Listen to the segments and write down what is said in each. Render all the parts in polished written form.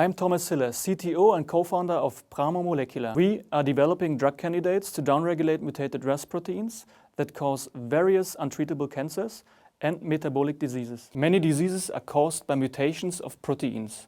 I'm Thomas Hiller, CTO and co-founder of PRAMOMOLECULAR. We are developing drug candidates to downregulate mutated RAS proteins that cause various untreatable cancers and metabolic diseases. Many diseases are caused by mutations of proteins.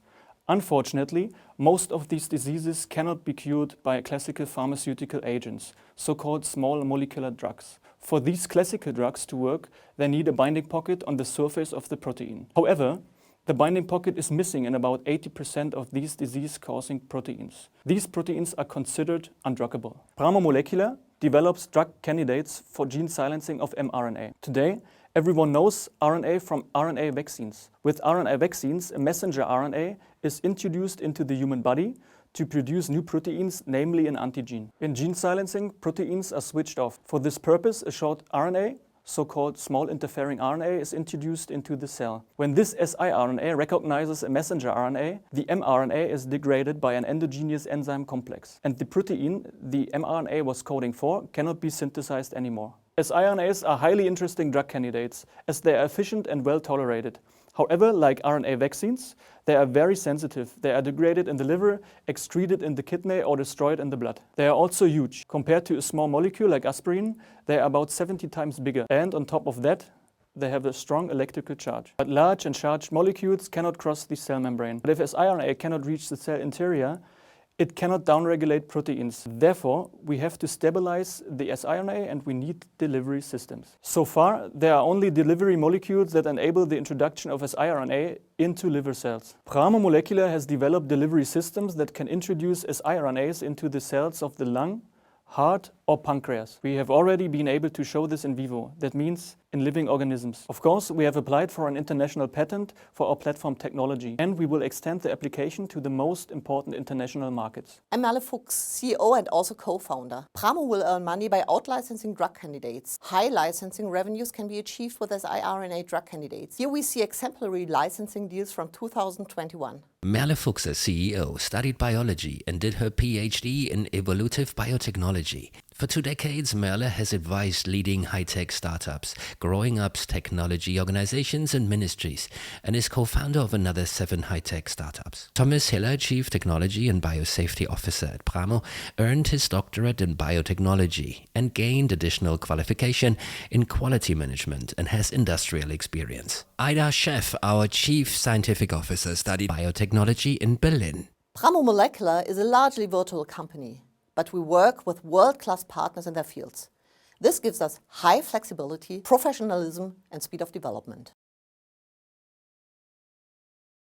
Unfortunately, most of these diseases cannot be cured by classical pharmaceutical agents, so-called small molecular drugs. For these classical drugs to work, they need a binding pocket on the surface of the protein. However, the binding pocket is missing in about 80% of these disease-causing proteins. These proteins are considered undruggable. PRAMOMOLECULAR develops drug candidates for gene silencing of mRNA. Today, everyone knows RNA from RNA vaccines. With RNA vaccines, a messenger RNA is introduced into the human body to produce new proteins, namely an antigen. In gene silencing, proteins are switched off. For this purpose, a short RNA, so-called small interfering RNA, is introduced into the cell. When this siRNA recognizes a messenger RNA, the mRNA is degraded by an endogenous enzyme complex, and the protein the mRNA was coding for cannot be synthesized anymore. siRNAs are highly interesting drug candidates as they are efficient and well tolerated. However, like RNA vaccines, they are very sensitive. They are degraded in the liver, excreted in the kidney, or destroyed in the blood. They are also huge. Compared to a small molecule like aspirin, they are about 70 times bigger. And on top of that, they have a strong electrical charge. But large and charged molecules cannot cross the cell membrane. But if siRNA cannot reach the cell interior, it cannot downregulate proteins. Therefore, we have to stabilize the siRNA and we need delivery systems. So far, there are only delivery molecules that enable the introduction of siRNA into liver cells. PRAMOMOLECULAR has developed delivery systems that can introduce siRNAs into the cells of the lung, heart, or pancreas. We have already been able to show this in vivo. That means in living organisms. Of course, we have applied for an international patent for our platform technology, and we will extend the application to the most important international markets. I'm Merle Fuchs, CEO and also co-founder. Pramo will earn money by out-licensing drug candidates. High licensing revenues can be achieved with siRNA drug candidates. Here we see exemplary licensing deals from 2021. Merle Fuchs, CEO, studied biology and did her PhD in evolutive biotechnology. For 2 decades, Merle has advised leading high-tech startups, growing up technology organizations and ministries, and is co-founder of another 7 high-tech startups. Thomas Hiller, Chief Technology and Biosafety Officer at Pramo, earned his doctorate in biotechnology and gained additional qualification in quality management and has industrial experience. Ida Scheff, our Chief Scientific Officer, studied biotechnology in Berlin. PRAMOMOLECULAR is a largely virtual company, but we work with world-class partners in their fields. This gives us high flexibility, professionalism, and speed of development.